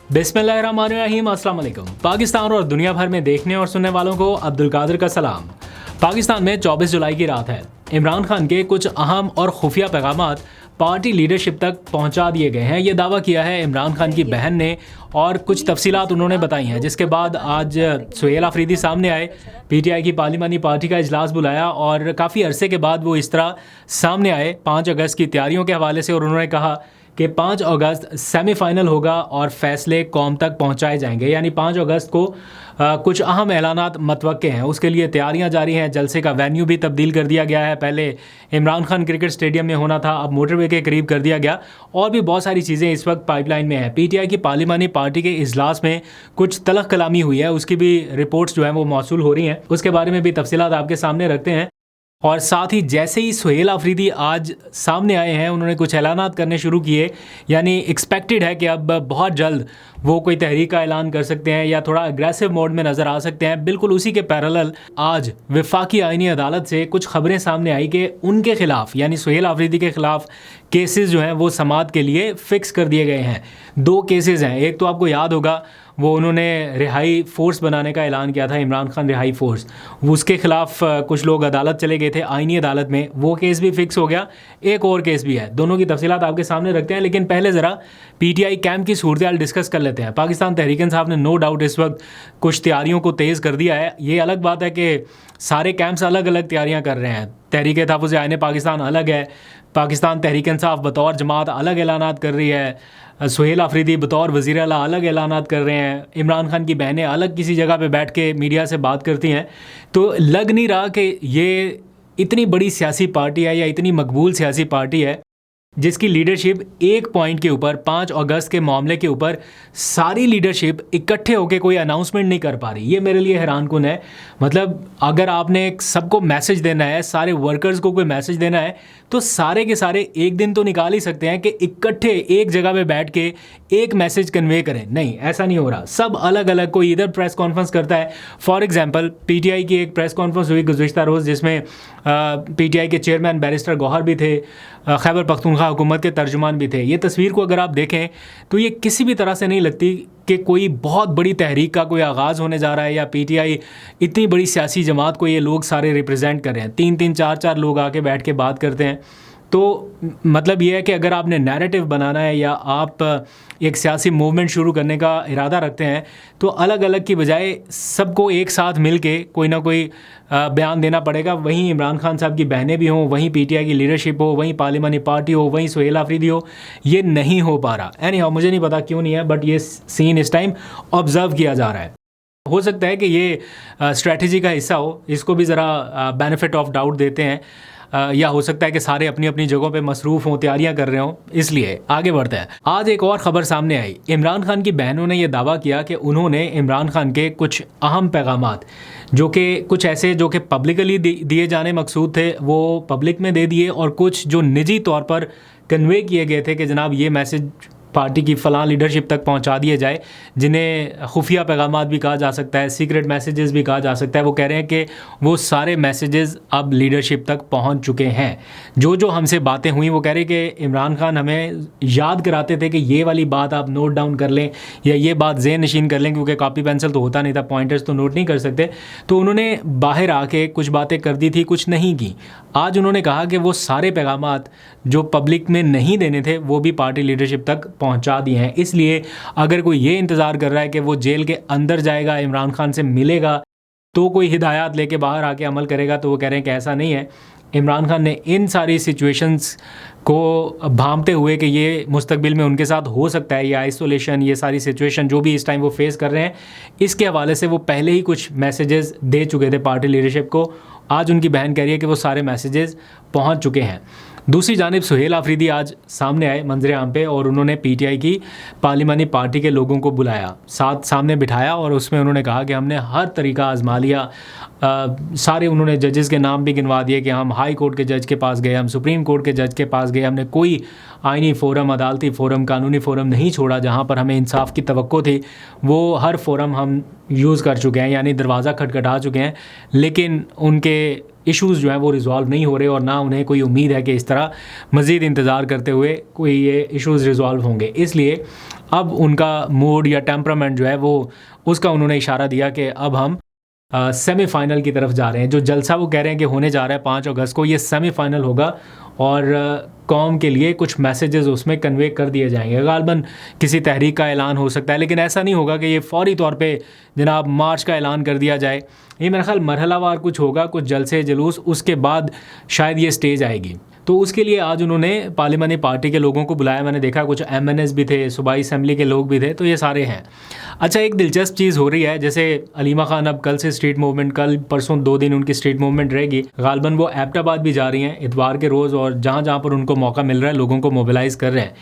बिस्मिल्लाहिर्रहमानिर्रहीम, अस्सलाम वालेकुम। पाकिस्तान और दुनिया भर में देखने और सुनने वालों को अब्दुल कादिर का सलाम। पाकिस्तान में 24 जुलाई की रात है। इमरान खान के कुछ अहम और खुफिया पैगामात पार्टी लीडरशिप तक पहुंचा दिए गए हैं। ये दावा किया है इमरान खान की बहन ने और कुछ तफसीलात उन्होंने बताई हैं, जिसके बाद आज सुहेल आफरीदी सामने आए। पीटीआई की पार्लिमानी पार्टी का इजलास बुलाया और काफ़ी अरसे के बाद वो इस तरह सामने आए 5 अगस्त की तैयारियों के हवाले से, और उन्होंने कहा कि 5 अगस्त सेमीफाइनल होगा और फैसले कौम तक पहुंचाए जाएंगे। यानी 5 अगस्त को कुछ अहम ऐलानात मतवक्के हैं, उसके लिए तैयारियां जारी हैं। जलसे का वेन्यू भी तब्दील कर दिया गया है। पहले इमरान खान क्रिकेट स्टेडियम में होना था, अब मोटरवे के करीब कर दिया गया। और भी बहुत सारी चीज़ें इस वक्त पाइपलाइन में हैं। पीटीआई की पार्लिमानी पार्टी के इजलास में कुछ तलख कलामी हुई है, उसकी भी रिपोर्ट्स जो हैं वो मौसूल हो रही हैं। उसके बारे में भी तफसीलात आपके सामने रखते हैं। और साथ ही जैसे ही सुहेल आफरीदी आज सामने आए हैं, उन्होंने कुछ ऐलानात करने शुरू किए। यानी एक्सपेक्टेड है कि अब बहुत जल्द वो कोई तहरीक का ऐलान कर सकते हैं या थोड़ा अग्रेसिव मोड में नज़र आ सकते हैं। बिल्कुल उसी के पैरेलल आज वफाकी आईनी अदालत से कुछ खबरें सामने आई कि उनके खिलाफ, यानी सुहेल आफरीदी के खिलाफ केसेस जो हैं वो समाअत के लिए फ़िक्स कर दिए गए हैं। 2 केसेस हैं। एक तो आपको याद होगा, वो उन्होंने रिहाई फ़ोर्स बनाने का ऐलान किया था, इमरान खान रिहाई फ़ोर्स। उसके ख़िलाफ़ कुछ लोग अदालत चले गए थे, आईनी अदालत में। वो केस भी फ़िक्स हो गया। एक और केस भी है। दोनों की तफसीलात आपके सामने रखते हैं, लेकिन पहले ज़रा पीटीआई कैंप की सूरत डिस्कस कर लेते हैं। पाकिस्तान तहरीक इंसाफ ने नो डाउट इस वक्त कुछ तैयारियों को तेज़ कर दिया है। ये अलग बात है कि सारे कैंप्स अलग अलग तैयारियाँ कर रहे हैं। तहरीक तहफ़्फ़ुज़ आईन पाकिस्तान अलग है, पाकिस्तान तहरीक इंसाफ बतौर जमात अलग ऐलानात कर रही है, सुहेल आफरीदी बतौर वज़ीर आला अलग ऐलानात कर रहे हैं, इमरान खान की बहनें अलग किसी जगह पे बैठ के मीडिया से बात करती हैं। तो लग नहीं रहा कि ये इतनी बड़ी सियासी पार्टी है या इतनी मकबूल सियासी पार्टी है जिसकी लीडरशिप एक पॉइंट के ऊपर, 5 अगस्त के मामले के ऊपर सारी लीडरशिप इकट्ठे होकर कोई अनाउंसमेंट नहीं कर पा रही। ये मेरे लिए हैरानकुन है। मतलब अगर आपने सबको मैसेज देना है, सारे वर्कर्स को कोई मैसेज देना है, तो सारे के सारे एक दिन तो निकाल ही सकते हैं कि इकट्ठे एक जगह पे बैठ के एक मैसेज कन्वे करें। नहीं, ऐसा नहीं हो रहा। सब अलग अलग, कोई इधर प्रेस कॉन्फ्रेंस करता है। फॉर एग्जांपल पीटीआई की एक प्रेस कॉन्फ्रेंस हुई गुज़िश्ता रोज़, जिसमें पीटीआई के चेयरमैन बैरिस्टर गौहर भी थे, खैबर पख्तूनख्वा हुकूमत के तर्जुमान भी थे। ये तस्वीर को अगर आप देखें तो ये किसी भी तरह से नहीं लगती कि कोई बहुत बड़ी तहरीक का कोई आगाज़ होने जा रहा है या पीटीआई इतनी बड़ी सियासी जमात को ये लोग सारे रिप्रेजेंट कर रहे हैं। 3-3, 4-4 लोग आके बैठ के बात करते हैं। तो मतलब ये है कि अगर आपने नैरेटिव बनाना है या आप एक सियासी मूवमेंट शुरू करने का इरादा रखते हैं, तो अलग अलग की बजाय सबको एक साथ मिल के कोई ना कोई बयान देना पड़ेगा। वहीं इमरान खान साहब की बहनें भी हों, वहीं पीटीआई की लीडरशिप हो, वहीं पार्लिमानी पार्टी हो, वहीं सुहेल आफरीदी हो। ये नहीं हो पा रहा। एनीहाउ, मुझे नहीं पता क्यों नहीं है, बट ये सीन इस टाइम ऑब्जर्व किया जा रहा है। हो सकता है कि ये स्ट्रैटेजी का हिस्सा हो, इसको भी ज़रा बेनिफिट ऑफ डाउट देते हैं, या हो सकता है कि सारे अपनी अपनी जगहों पे मसरूफ़ हों, तैयारियां कर रहे हों। इसलिए आगे बढ़ते हैं। आज एक और ख़बर सामने आई। इमरान खान की बहनों ने यह दावा किया कि उन्होंने इमरान खान के कुछ अहम पैगामात, जो कि कुछ ऐसे जो कि पब्लिकली दिए जाने मकसूद थे, वो पब्लिक में दे दिए, और कुछ जो निजी तौर पर कन्वे किए गए थे कि जनाब ये मैसेज पार्टी की फ़लाँ लीडरशिप तक पहुंचा दिए जाए, जिन्हें खुफिया पैगामात भी कहा जा सकता है, सीक्रेट मैसेजेस भी कहा जा सकता है। वो कह रहे हैं कि वो सारे मैसेजेस अब लीडरशिप तक पहुंच चुके हैं। जो जो हमसे बातें हुई, वो कह रहे हैं कि इमरान खान हमें याद कराते थे कि ये वाली बात आप नोट डाउन कर लें या ये बात ज़हन नशीन कर लें, क्योंकि कॉपी पेंसिल तो होता नहीं था, पॉइंटर्स तो नोट नहीं कर सकते। तो उन्होंने बाहर आके कुछ बातें कर दी थी, कुछ नहीं की। आज उन्होंने कहा कि वो सारे पैगामात जो पब्लिक में नहीं देने थे, वो भी पार्टी लीडरशिप तक पहुंचा दिए हैं। इसलिए अगर कोई ये इंतज़ार कर रहा है कि वो जेल के अंदर जाएगा, इमरान खान से मिलेगा, तो कोई हिदायत लेके बाहर आके अमल करेगा, तो वो कह रहे हैं कि ऐसा नहीं है। इमरान खान ने इन सारी सिचुएशंस को भांपते हुए कि ये मुस्तकबिल में उनके साथ हो सकता है, या आइसोलेशन, ये सारी सिचुएशन जो भी इस टाइम वो फेस कर रहे हैं, इसके हवाले से वो पहले ही कुछ मैसेजेस दे चुके थे पार्टी लीडरशिप को। आज उनकी बहन कह रही है कि वो सारे मैसेजेस पहुंच चुके हैं। दूसरी जानिब सुहेल आफरीदी आज सामने आए मंजर आम पे, और उन्होंने पीटीआई की पार्लिमानी पार्टी के लोगों को बुलाया, सामने बिठाया, और उसमें उन्होंने कहा कि हमने हर तरीका आजमा लिया, सारे उन्होंने जजेस के नाम भी गिनवा दिए कि हम हाई कोर्ट के जज के पास गए, हम सुप्रीम कोर्ट के जज के पास गए, हमने कोई आइनी फ़ोरम, अदालती फ़ोरम, कानूनी फ़ोरम नहीं छोड़ा जहाँ पर हमें इंसाफ की तवक्को थी। वो हर फ़ोरम हम यूज़ कर चुके हैं, यानी दरवाज़ा खटखटा चुके हैं, लेकिन उनके इश्यूज़ जो हैं वो रिज़ॉल्व नहीं हो रहे और ना उन्हें कोई उम्मीद है कि इस तरह मज़ीद इंतज़ार करते हुए कोई ये इश्यूज़ रिज़ॉल्व होंगे। इसलिए अब उनका मूड या टेम्परामेंट जो है वो उसका उन्होंने इशारा दिया कि अब हम सेमीफ़ाइनल की तरफ जा रहे हैं। जो जलसा वो कह रहे हैं कि होने जा रहा है 5 अगस्त को, ये सेमीफ़ाइनल होगा और कौम के लिए कुछ मैसेजेस उसमें कन्वे कर दिए जाएंगे। गालबन किसी तहरीक का ऐलान हो सकता है, लेकिन ऐसा नहीं होगा कि ये फ़ौरी तौर पे जनाब मार्च का ऐलान कर दिया जाए। ये मेरा ख़्याल मरहलावार कुछ होगा, कुछ जलसे जुलूस, उसके बाद शायद ये स्टेज आएगी। तो उसके लिए आज उन्होंने पार्लियामानी पार्टी के लोगों को बुलाया। मैंने देखा कुछ MNS भी थे, सूबाई असम्बली के लोग भी थे, तो ये सारे हैं। अच्छा, एक दिलचस्प चीज़ हो रही है, जैसे अलीमा खान अब कल से स्ट्रीट मूवमेंट, कल परसों 2 दिन उनकी स्ट्रीट मूवमेंट रहेगी। गालबन वो एबटाबाद भी जा रही हैं इतवार के रोज़, और जहाँ जहाँ पर उनको मौका मिल रहा है लोगों को मोबिलाइज़ कर रहे हैं।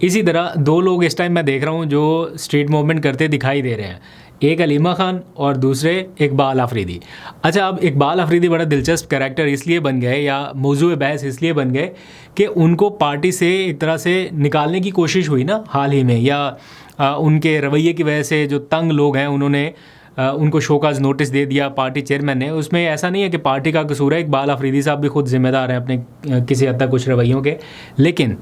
इसी तरह 2 लोग इस टाइम मैं देख रहा हूँ जो स्ट्रीट मूवमेंट करते दिखाई दे रहे हैं, एक अलीमा खान और दूसरे इकबाल आफरीदी। अच्छा, अब इकबाल आफरीदी बड़ा दिलचस्प कैरेक्टर इसलिए बन गए या मौजूए बहस इसलिए बन गए कि उनको पार्टी से एक तरह से निकालने की कोशिश हुई ना हाल ही में, या उनके रवैये की वजह से जो तंग लोग हैं उन्होंने उनको शोकाज नोटिस दे दिया पार्टी चेयरमैन ने। उसमें ऐसा नहीं है कि पार्टी का कसूर है, इकबाल आफरीदी साहब भी खुद जिम्मेदार हैं अपने किसी हद तक कुछ रवैयों के। लेकिन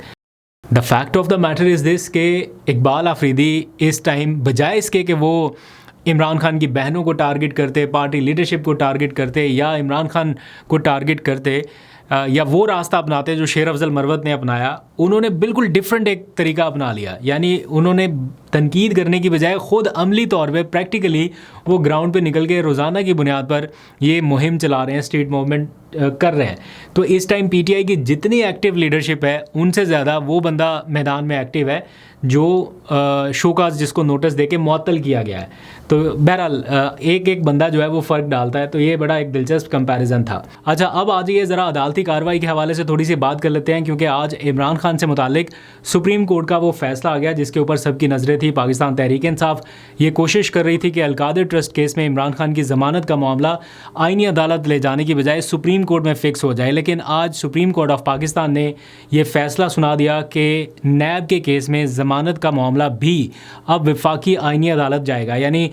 the fact of the matter is this कि इकबाल आफरीदी इस टाइम बजाय इसके कि वो इमरान खान की बहनों को टारगेट करते, पार्टी लीडरशिप को टारगेट करते, या इमरान खान को टारगेट करते, या वो रास्ता अपनाते जो शेर अफजल मरवत ने अपनाया, उन्होंने बिल्कुल डिफरेंट एक तरीका अपना लिया। यानी उन्होंने तनकीद करने की बजाय ख़ुद अमली तौर पे प्रैक्टिकली वो ग्राउंड पे निकल के रोज़ाना की बुनियाद पर ये मुहिम चला रहे हैं, स्ट्रीट मूवमेंट कर रहे हैं। तो इस टाइम PTI की जितनी एक्टिव लीडरशिप है उनसे ज़्यादा वो बंदा मैदान में एक्टिव है जो शोकाज जिसको नोटिस देके मुअत्तल किया गया है। तो बहरहाल एक एक बंदा जो है वो फ़र्क डालता है। तो ये बड़ा एक दिलचस्प कंपैरिजन था। अच्छा, अब आ जाइए ज़रा अदालती कार्रवाई के हवाले से थोड़ी सी बात कर लेते हैं, क्योंकि आज इमरान खान से मुतालिक सुप्रीम कोर्ट का वो फैसला आ गया जिसके ऊपर सबकी नज़रें थी। पाकिस्तान तहरीक इंसाफ ये कोशिश कर रही थी कि अलकादिर ट्रस्ट केस में इमरान खान की ज़मानत का मामला आईनी अदालत ले जाने की बजाय सुप्रीम कोर्ट में फ़िक्स हो जाए। लेकिन आज सुप्रीम कोर्ट ऑफ पाकिस्तान ने ये फ़ैसला सुना दिया कि नैब के केस में ज़मानत का मामला भी अब वफाकी आईनी अदालत जाएगा। यानी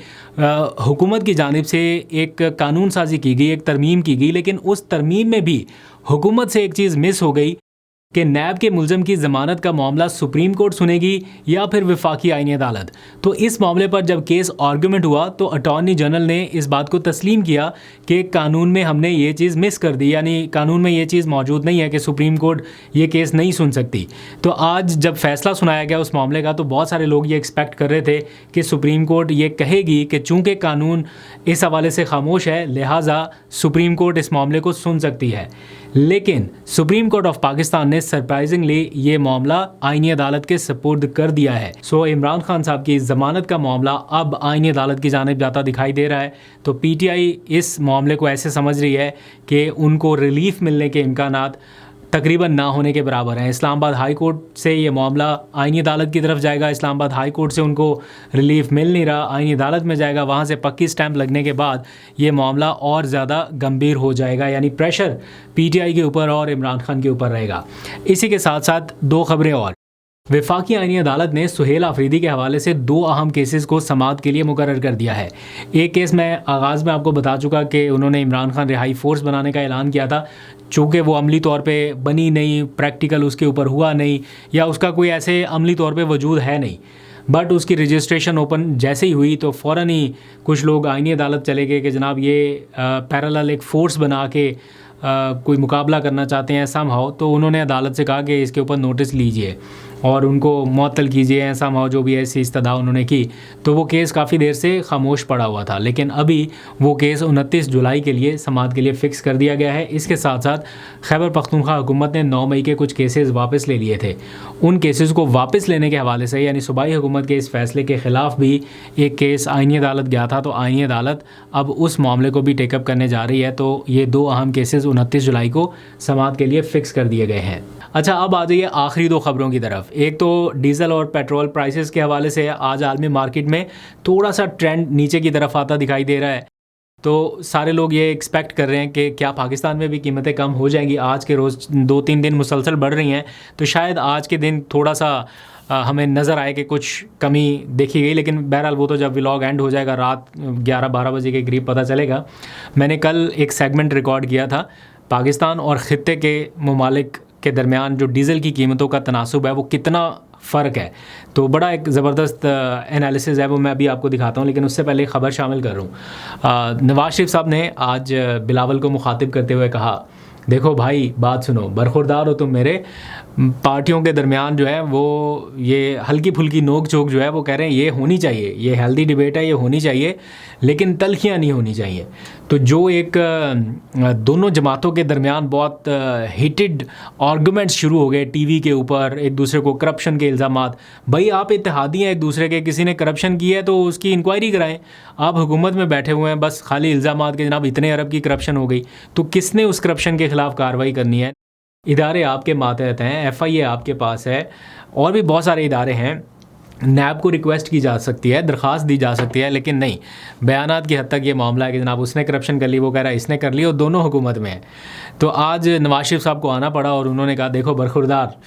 हुकूमत की जानिब से एक कानून साजी की गई, एक तरमीम की गई, लेकिन उस तरमीम में भी हुकूमत से एक चीज़ मिस हो गई कि नैब के मुलज़म की ज़मानत का मामला सुप्रीम कोर्ट सुनेगी या फिर वफाकी आईनी अदालत। तो इस मामले पर जब केस आर्गूमेंट हुआ तो अटॉर्नी जनरल ने इस बात को तस्लीम किया कि कानून में हमने ये चीज़ मिस कर दी, यानी कानून में ये चीज़ मौजूद नहीं है कि सुप्रीम कोर्ट ये केस नहीं सुन सकती। तो आज जब फैसला सुनाया गया उस मामले का, तो बहुत सारे लोग ये एक्सपेक्ट कर रहे थे कि सुप्रीम कोर्ट ये कहेगी कि चूँकि कानून इस हवाले से खामोश है, लिहाजा सुप्रीम कोर्ट इस मामले को सुन सकती है। लेकिन सुप्रीम कोर्ट ऑफ पाकिस्तान ने सरप्राइजिंगली ये मामला आईनी अदालत के सपुर्द कर दिया है। सो इमरान खान साहब की ज़मानत का मामला अब आईनी अदालत की जानिब जाता दिखाई दे रहा है। तो PTI इस मामले को ऐसे समझ रही है कि उनको रिलीफ मिलने के इम्कानात तकरीबन ना होने के बराबर हैं। इस्लामाबाद हाई कोर्ट से ये मामला आईनी अदालत की तरफ जाएगा, इस्लामाबाद हाई कोर्ट से उनको रिलीफ मिल नहीं रहा, आईनी अदालत में जाएगा, वहाँ से पक्की स्टैंप लगने के बाद ये मामला और ज़्यादा गंभीर हो जाएगा। यानी प्रेशर PTI के ऊपर और इमरान खान के ऊपर रहेगा। इसी के साथ साथ 2 खबरें और। वफाकी आईनी अदालत ने सुहेल आफरीदी के हवाले से 2 अहम केसेस को समाअत के लिए मुकर्रर कर दिया है। एक केस मैं आगाज़ में आपको बता चुका कि उन्होंने इमरान खान रिहाई फोर्स बनाने का ऐलान किया था, चूँकि वो अमली तौर पे बनी नहीं, प्रैक्टिकल उसके ऊपर हुआ नहीं, या उसका कोई ऐसे अमली तौर पे वजूद है नहीं। बट उसकी रजिस्ट्रेशन ओपन जैसे ही हुई तो फ़ौरन ही कुछ लोग आईनी अदालत चले गए कि जनाब ये पैरेलल एक फ़ोर्स बना के कोई मुकाबला करना चाहते हैं समहाउ। तो उन्होंने अदालत से कहा कि इसके ऊपर नोटिस लीजिए और उनको मुअत्तल कीजिए, समहाउ जो भी ऐसी इस्तदा उन्होंने की। तो वो केस काफ़ी देर से खामोश पड़ा हुआ था, लेकिन अभी वो केस 29 जुलाई के लिए समाअत के लिए फ़िक्स कर दिया गया है। इसके साथ साथ खैबर पख्तूनख्वा हुकूमत ने 9 मई के कुछ केसेस वापस ले लिए थे। उन केसेस को वापस लेने के हवाले से, यानी सूबाई हुकूमत के इस फैसले के ख़िलाफ़ भी एक केस आईनी अदालत गया था। तो आईनी अदालत अब उस मामले को भी टेकअप करने जा रही है। तो ये 2 अहम केसेस 29 जुलाई को समाअत के लिए फ़िक्स कर दिए गए हैं। अच्छा, अब आ जाइए आखिरी 2 खबरों की तरफ। एक तो डीज़ल और पेट्रोल प्राइसेस के हवाले से आज आलमी मार्केट में थोड़ा सा ट्रेंड नीचे की तरफ आता दिखाई दे रहा है। तो सारे लोग ये एक्सपेक्ट कर रहे हैं कि क्या पाकिस्तान में भी कीमतें कम हो जाएंगी। आज के रोज़ 2-3 दिन मुसलसल बढ़ रही हैं, तो शायद आज के दिन थोड़ा सा हमें नज़र आए कि कुछ कमी देखी गई, लेकिन बहरहाल वो तो जब व्लॉग एंड हो जाएगा रात 11-12 बजे के करीब पता चलेगा। मैंने कल एक सेगमेंट रिकॉर्ड किया था, पाकिस्तान और ख़ित्ते के ममालिक के दरमियान जो डीज़ल की कीमतों का तनासुब है वो कितना फ़र्क है, तो बड़ा एक ज़बरदस्त एनालिसिस है, वो मैं अभी आपको दिखाता हूँ। लेकिन उससे पहले खबर शामिल कर रहा हूँ। नवाज शरीफ साहब ने आज बिलावल को मुखातिब करते हुए कहा, देखो भाई बात सुनो, बरखुरदार हो तुम मेरे, पार्टियों के दरमियान जो है वो ये हल्की फुल्की नोक झोंक जो है वो कह रहे हैं ये होनी चाहिए, ये हेल्दी डिबेट है, ये होनी चाहिए, लेकिन तलखियाँ नहीं होनी चाहिए। तो जो एक दोनों जमातों के दरमियान बहुत हीटेड आर्गूमेंट्स शुरू हो गए टीवी के ऊपर, एक दूसरे को करप्शन के इल्ज़ामात। भाई आप इत्तेहादी हैं एक दूसरे के, किसी ने करप्शन की है तो उसकी इंक्वायरी कराएं। आप हुकूमत में बैठे हुए हैं, बस खाली इल्ज़ामात के जनाब इतने अरब की करप्शन हो गई, तो किसने उस करप्शन के ख़िलाफ़ कार्रवाई करनी है? इदारे आपके मातहत हैं, FIA आपके पास है, और भी बहुत सारे इदारे हैं। नैब को रिक्वेस्ट की जा सकती है, दरख्वास्त दी जा सकती है, लेकिन नहीं, बयानात की हद तक ये मामला है कि जनाब उसने करप्शन कर ली, वो कह रहा है इसने कर ली, और दोनों हुकूमत में है। तो आज नवाज शरीफ साहब को आना पड़ा और उन्होंने कहा देखो बरखुरदार,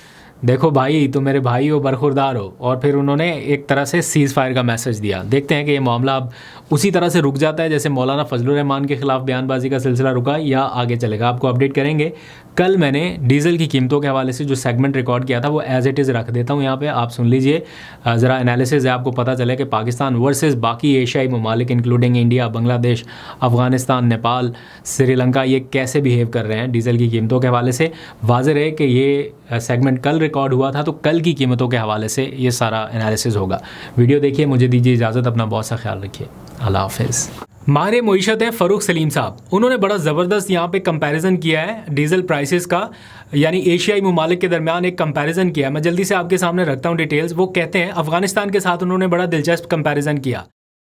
देखो भाई तुम मेरे भाई हो, बरखुरदार हो, और फिर उन्होंने एक तरह से सीज़ फायर का मैसेज दिया। देखते हैं कि ये मामला अब उसी तरह से रुक जाता है जैसे मौलाना फजलुर रहमान के ख़िलाफ़ बयानबाजी का सिलसिला रुका, या आगे चलेगा, आपको अपडेट करेंगे। कल मैंने डीज़ल की कीमतों के हवाले से जो सेगमेंट रिकॉर्ड किया था वो एज़ इट इज़ रख देता हूँ यहाँ पे, आप सुन लीजिए, ज़रा एनालिसिस है, आपको पता चले कि पाकिस्तान वर्सेस बाकी एशियाई ममालिक इंक्लूडिंग इंडिया, बांग्लादेश, अफ़गानिस्तान, नेपाल, श्रीलंका, ये कैसे बिहेव कर रहे हैं डीज़ल की कीमतों के हवाले से। वाज़ेह है कि ये सेगमेंट कल रिकॉर्ड हुआ था, तो कल की कीमतों के हवाले से ये सारा एनालिसिस होगा। वीडियो देखिए, मुझे दीजिए इजाज़त, अपना बहुत सा ख्याल रखिए, अल्लाह हाफ़िज़। माहिर मईशत है फ़रूख सलीम साहब, उन्होंने बड़ा ज़बरदस्त यहाँ पे कंपैरिजन किया है डीज़ल प्राइसेस का, यानी एशियाई ममालिक के दरमियान एक कंपैरिजन किया है। मैं जल्दी से आपके सामने रखता हूँ डिटेल्स। वो कहते हैं अफ़गानिस्तान के साथ उन्होंने बड़ा दिलचस्प कंपैरिजन किया।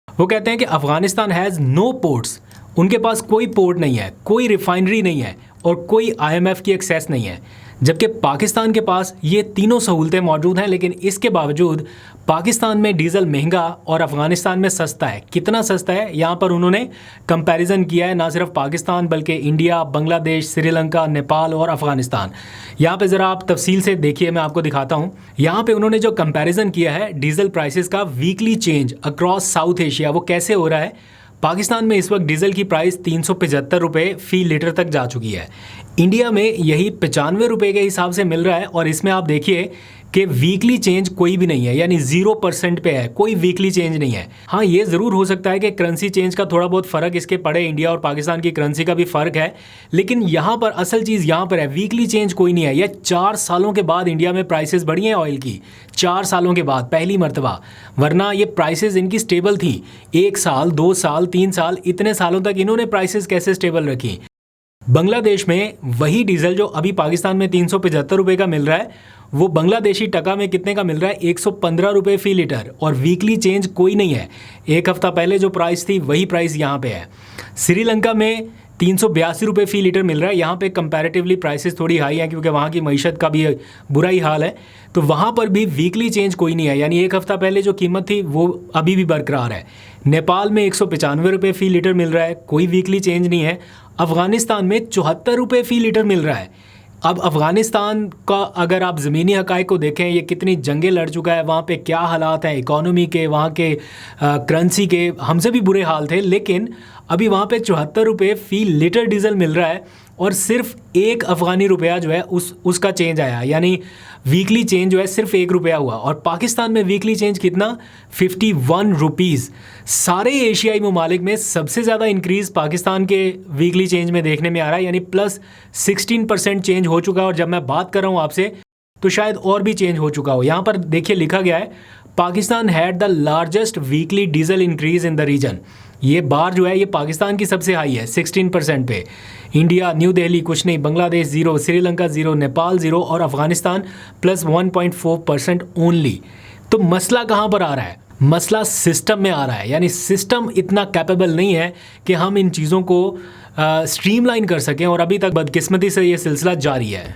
वो कहते हैं कि अफ़गानिस्तान हैज़ नो पोर्ट्स, उनके पास कोई पोर्ट नहीं है, कोई रिफाइनरी नहीं है, और कोई IMF की एक्सेस नहीं है, जबकि पाकिस्तान के पास ये तीनों सहूलतें मौजूद हैं। लेकिन इसके बावजूद पाकिस्तान में डीज़ल महंगा और अफ़गानिस्तान में सस्ता है। कितना सस्ता है, यहाँ पर उन्होंने कंपैरिजन किया है, ना सिर्फ पाकिस्तान बल्कि इंडिया, बांग्लादेश, श्रीलंका, नेपाल और अफ़गानिस्तान। यहाँ पे ज़रा आप तफसील से देखिए, मैं आपको दिखाता हूँ। यहाँ पे उन्होंने जो कंपैरिजन किया है डीज़ल प्राइसेस का weekly change across south Asia, वो कैसे हो रहा है। पाकिस्तान में इस वक्त डीज़ल की प्राइस 375 रुपये फ़ी लीटर तक जा चुकी है। इंडिया में यही 95 रुपये के हिसाब से मिल रहा है, और इसमें आप देखिए कि वीकली चेंज कोई भी नहीं है, यानी 0% पे है, कोई वीकली चेंज नहीं है। हाँ, ये ज़रूर हो सकता है कि करेंसी चेंज का थोड़ा बहुत फ़र्क इसके पड़े, इंडिया और पाकिस्तान की करेंसी का भी फ़र्क है, लेकिन यहाँ पर असल चीज़ यहाँ पर है, वीकली चेंज कोई नहीं है। यह 4 सालों के बाद इंडिया में प्राइसेस बढ़ी हैं ऑयल की, 4 सालों के बाद पहली मरतबा, वरना ये प्राइसेस इनकी स्टेबल थी। 1 साल, 2 साल, 3 साल, इतने सालों तक इन्होंने प्राइसेस कैसे स्टेबल रखी। बांग्लादेश में वही डीज़ल जो अभी पाकिस्तान में 375 रुपये का मिल रहा है, वो बांग्लादेशी टका में कितने का मिल रहा है, 115 रुपये फ़ी लीटर, और वीकली चेंज कोई नहीं है। एक हफ़्ता पहले जो प्राइस थी वही प्राइस यहाँ पे है। श्रीलंका में 382 रुपये फ़ी लीटर मिल रहा है। यहाँ पे कंपैरेटिवली प्राइसेस थोड़ी हाई हैं क्योंकि वहाँ की मईशत का भी बुरा ही हाल है, तो वहाँ पर भी वीकली चेंज कोई नहीं है, यानी एक हफ़्ता पहले जो कीमत थी वो अभी भी बरकरार है। नेपाल में 195 रुपये फ़ी लीटर मिल रहा है, कोई वीकली चेंज नहीं है। अफ़गानिस्तान में 74 रुपये फ़ी लीटर मिल रहा है। अब अफ़गानिस्तान का अगर आप ज़मीनी हक़ाइक़ को देखें, ये कितनी जंगें लड़ चुका है, वहाँ पे क्या हालात हैं इकॉनमी के, वहाँ के करेंसी के, हमसे भी बुरे हाल थे, लेकिन अभी वहाँ पे 74 रुपये फ़ी लीटर डीज़ल मिल रहा है, और सिर्फ 1 अफ़गानी रुपया जो है उसका चेंज आया, यानी वीकली चेंज जो है सिर्फ 1 रुपया हुआ। और पाकिस्तान में वीकली चेंज कितना, 51 रुपीज़। सारे एशियाई ममालिक में सबसे ज़्यादा इंक्रीज़ पाकिस्तान के वीकली चेंज में देखने में आ रहा है, यानी प्लस 16% चेंज हो चुका है। और जब मैं बात कर रहा हूँ आपसे तो शायद और भी चेंज हो चुका हो। यहाँ पर देखिए लिखा गया है, Pakistan had the largest weekly diesel increase in the region. ये बार जो है ये पाकिस्तान की सबसे हाई है 16% पे। इंडिया, न्यू दिल्ली कुछ नहीं, बांग्लादेश 0, श्रीलंका 0, नेपाल 0 और अफ़गानिस्तान प्लस 1.4% ओनली। तो मसला कहाँ पर आ रहा है, मसला सिस्टम में आ रहा है, यानी सिस्टम इतना कैपेबल नहीं है कि हम इन चीज़ों को स्ट्रीमलाइन कर सकें, और अभी तक बदकिस्मती से ये सिलसिला जारी है।